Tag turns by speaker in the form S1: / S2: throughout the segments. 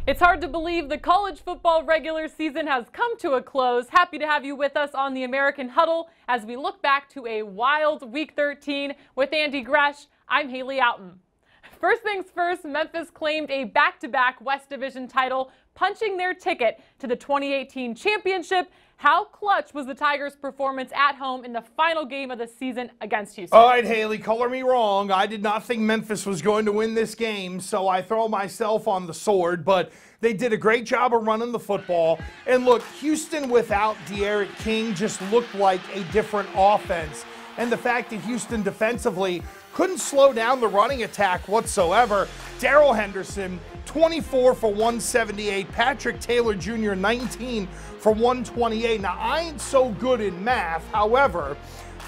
S1: It's hard to believe the college football regular season has come to a close. Happy to have you with us on the American Huddle as we look back to a wild Week 13 with Andy Gresh. I'm Haley Outen. First things first, Memphis claimed a back-to-back West Division title, punching their ticket to the 2018 championship. How clutch was the Tigers' performance at home in the final game of the season against Houston?
S2: All right, Haley, color me wrong. I did not think Memphis was going to win this game, so I throw myself on the sword. But they did a great job of running the football. And look, Houston without D'Eriq King just looked like a different offense. And the fact that Houston defensively couldn't slow down the running attack whatsoever. Darryl Henderson, 24 for 178. Patrick Taylor Jr., 19 for 128. Now, I ain't so good in math. However,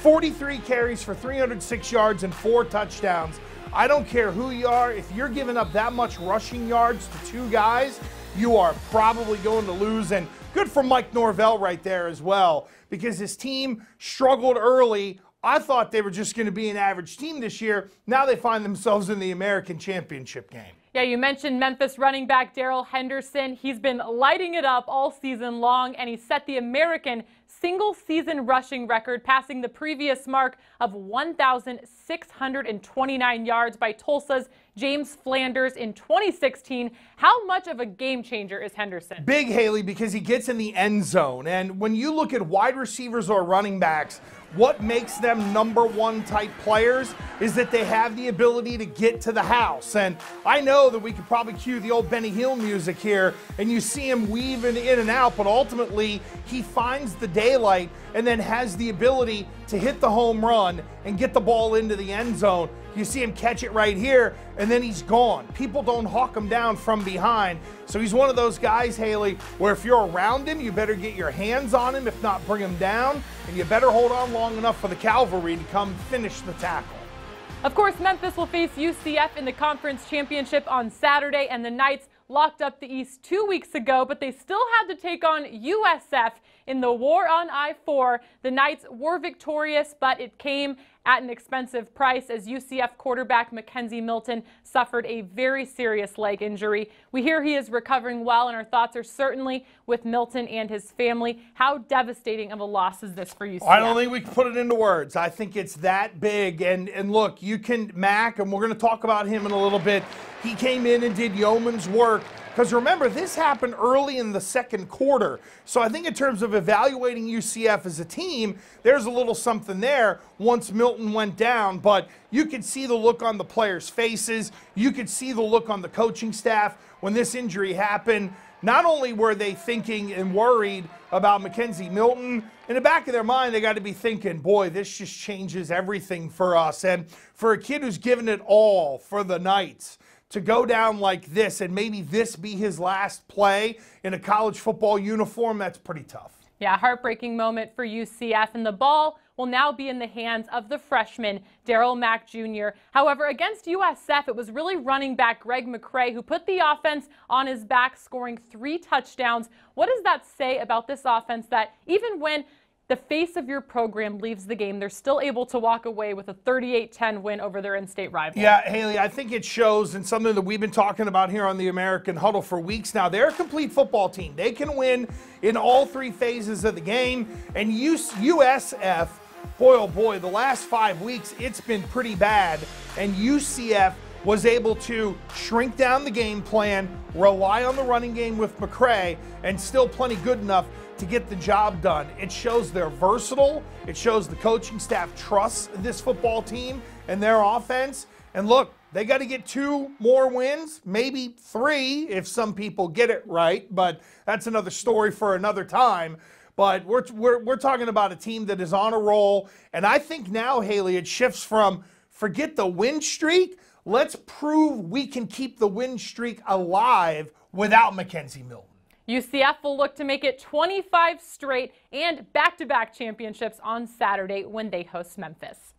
S2: 43 carries for 306 yards and 4 touchdowns. I don't care who you are. If you're giving up that much rushing yards to 2 guys, you are probably going to lose. And good for Mike Norvell right there as well, because his team struggled early. I thought they were just going to be an average team this year. Now they find themselves in the American Championship game.
S1: Yeah, you mentioned Memphis running back Darryl Henderson. He's been lighting it up all season long, and he set the American single-season rushing record, passing the previous mark of 1,629 yards by Tulsa's James Flanders in 2016. How much of a game changer is Henderson?
S2: Big, Haley, because he gets in the end zone. And when you look at wide receivers or running backs, what makes them #1 type players is that they have the ability to get to the house. And I know that we could probably cue the old Benny Hill music here, and you see him weaving in and out, but ultimately he finds the daylight and then has the ability to hit the home run and get the ball into the end zone. You see him catch it right here, and then he's gone. People don't hawk him down from behind. So he's one of those guys, Haley, where if you're around him, you better get your hands on him, if not bring him down, and you better hold on long enough for the cavalry to come finish the tackle.
S1: Of course, Memphis will face UCF in the conference championship on Saturday, and the Knights locked up the East 2 weeks ago, but they still had to take on USF in the war on I-4. The Knights were victorious, but it came at an expensive price as UCF quarterback Mackenzie Milton suffered a very serious leg injury. We hear he is recovering well, and our thoughts are certainly with Milton and his family. How devastating of a loss is this for UCF?
S2: I don't think we can put it into words. I think it's that big. And look, you can, Mac, and we're going to talk about him in a little bit. He came in and did yeoman's work. Because remember, this happened early in the second quarter. So I think in terms of evaluating UCF as a team, there's a little something there once Milton went down. But you could see the look on the players' faces. You could see the look on the coaching staff when this injury happened. Not only were they thinking and worried about Mackenzie Milton, in the back of their mind, they got to be thinking, boy, this just changes everything for us. And for a kid who's given it all for the Knights, to go down like this and maybe this be his last play in a college football uniform, that's pretty tough.
S1: Yeah, heartbreaking moment for UCF, and the ball will now be in the hands of the freshman, Darryl Mack Jr. However, against USF, it was really running back Greg McCray who put the offense on his back, scoring 3 touchdowns. What does that say about this offense that even when the face of your program leaves the game, they're still able to walk away with a 38-10 win over their in-state rival?
S2: Yeah, Haley, I think it shows, and something that we've been talking about here on the American Huddle for weeks now. They're a complete football team. They can win in all 3 phases of the game. And USF, boy, oh boy, the last 5 weeks, it's been pretty bad. And UCF was able to shrink down the game plan, rely on the running game with McCray, and still plenty good enough to get the job done. It shows they're versatile. It shows the coaching staff trusts this football team and their offense. And look, they got to get 2 more wins, maybe 3 if some people get it right, but that's another story for another time. But we're talking about a team that is on a roll, and I think now, Haley, it shifts from forget the win streak. Let's prove we can keep the win streak alive without Mackenzie Milton.
S1: UCF will look to make it 25 straight and back-to-back championships on Saturday when they host Memphis.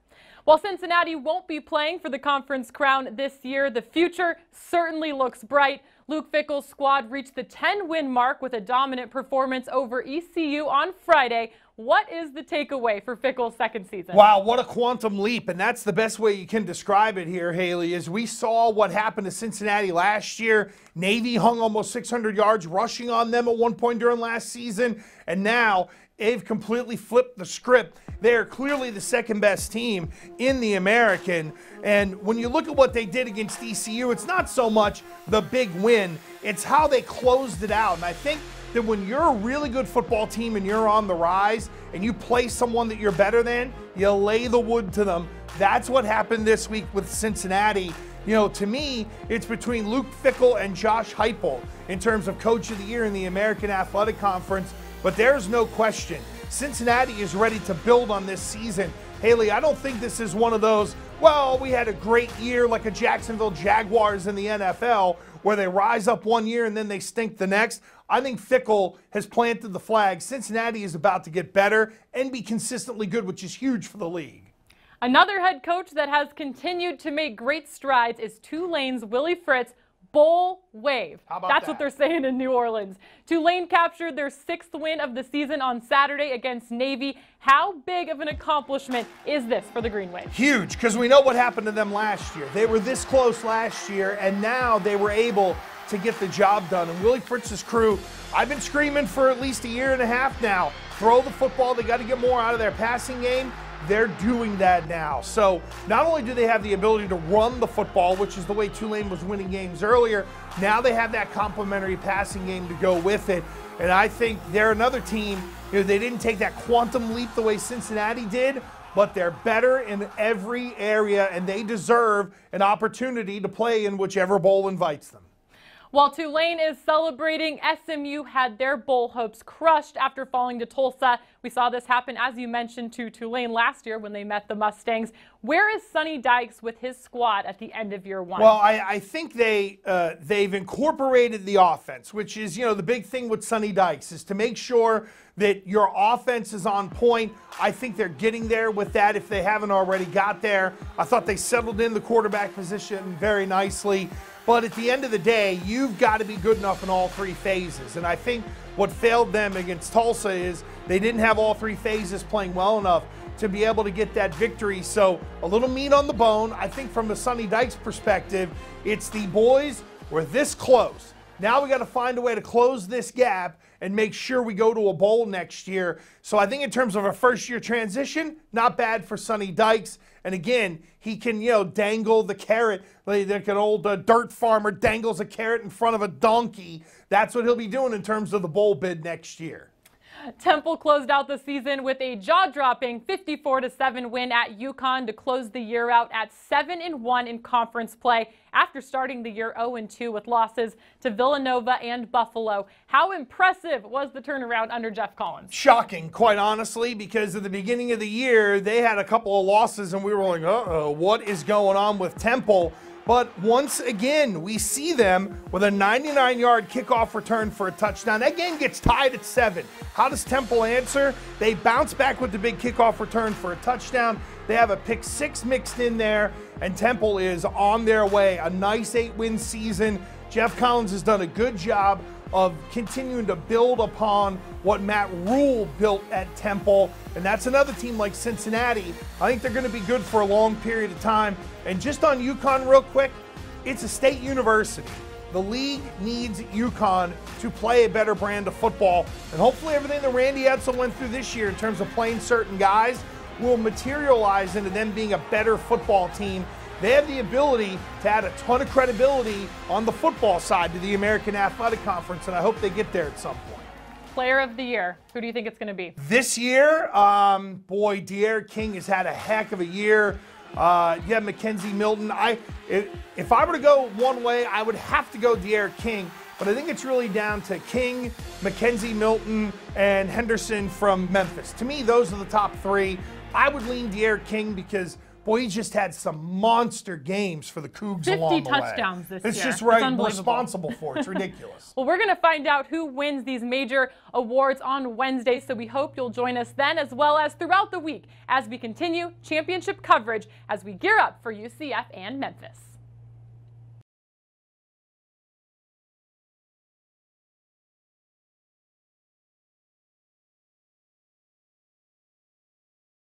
S1: While Cincinnati won't be playing for the conference crown this year, the future certainly looks bright. Luke Fickell's squad reached the 10-win mark with a dominant performance over ECU on Friday, What is the takeaway for Fickell's second season?
S2: Wow, what a quantum leap. And that's the best way you can describe it here, Haley, is we saw what happened to Cincinnati last year. Navy hung almost 600 yards rushing on them at one point during last season. And now they've completely flipped the script. They're clearly the second best team in the American. And when you look at what they did against ECU, it's not so much the big win, it's how they closed it out. And I think that when you're a really good football team and you're on the rise and you play someone that you're better than, you lay the wood to them. That's what happened this week with Cincinnati. You know, to me, it's between Luke Fickell and Josh Heupel in terms of Coach of the Year in the American Athletic Conference. But there's no question, Cincinnati is ready to build on this season. Haley, I don't think this is one of those, well, we had a great year like a Jacksonville Jaguars in the NFL where they rise up one year and then they stink the next. I think Fickell has planted the flag. Cincinnati is about to get better and be consistently good, which is huge for the league.
S1: Another head coach that has continued to make great strides is Tulane's Willie Fritz. Bowl wave. That's what they're saying in New Orleans. Tulane captured their 6th win of the season on Saturday against Navy. How big of an accomplishment is this for the Green Wave?
S2: Huge, because we know what happened to them last year. They were this close last year, and now they were able to get the job done. And Willie Fritz's crew, I've been screaming for at least a year and a half now. Throw the football. They got to get more out of their passing game. They're doing that now. So not only do they have the ability to run the football, which is the way Tulane was winning games earlier, now they have that complementary passing game to go with it. And I think they're another team, you know, they didn't take that quantum leap the way Cincinnati did, but they're better in every area, and they deserve an opportunity to play in whichever bowl invites them.
S1: While Tulane is celebrating, SMU had their bowl hopes crushed after falling to Tulsa. We saw this happen, as you mentioned, to Tulane last year when they met the Mustangs. Where is Sonny Dykes with his squad at the end of year one?
S2: Well, I think they've incorporated the offense, which is, you know, the big thing with Sonny Dykes is to make sure that your offense is on point. I think they're getting there with that if they haven't already got there. I thought they settled in the quarterback position very nicely. But at the end of the day, you've got to be good enough in all three phases. And I think what failed them against Tulsa is they didn't have all three phases playing well enough to be able to get that victory. So a little meat on the bone. I think from a Sonny Dykes perspective, it's the boys, we're this close. Now we got to find a way to close this gap and make sure we go to a bowl next year. So I think in terms of a first-year transition, not bad for Sonny Dykes. And again, he can, you know, dangle the carrot like an old dirt farmer dangles a carrot in front of a donkey. That's what he'll be doing in terms of the bowl bid next year.
S1: Temple closed out the season with a jaw-dropping 54-7 win at UConn to close the year out at 7-1 in conference play after starting the year 0-2 with losses to Villanova and Buffalo. How impressive was the turnaround under Jeff Collins?
S2: Shocking, quite honestly, because at the beginning of the year, they had a couple of losses and we were like, uh-oh, what is going on with Temple? But once again, we see them with a 99-yard kickoff return for a touchdown. That game gets tied at 7. How does Temple answer? They bounce back with the big kickoff return for a touchdown. They have a pick 6 mixed in there, and Temple is on their way. A nice 8-win season. Jeff Collins has done a good job of continuing to build upon what Matt Rule built at Temple. And that's another team like Cincinnati. I think they're going to be good for a long period of time. And just on UConn real quick, it's a state university. The league needs UConn to play a better brand of football. And hopefully everything that Randy Edsall went through this year in terms of playing certain guys will materialize into them being a better football team. They have the ability to add a ton of credibility on the football side to the American Athletic Conference, and I hope they get there at some point.
S1: Player of the year, who do you think it's going to be?
S2: This year, boy, Darryl King has had a heck of a year. You have Mackenzie Milton. If I were to go one way, I would have to go Darryl King, but I think it's really down to King, Mackenzie Milton, and Henderson from Memphis. To me, those are the top 3. I would lean Darryl King because boy, he just had some monster games for the Cougs along the way.
S1: 50 touchdowns this year.
S2: It's just right, responsible for it. It's ridiculous.
S1: Well, we're going to find out who wins these major awards on Wednesday, so we hope you'll join us then as well as throughout the week as we continue championship coverage as we gear up for UCF and Memphis.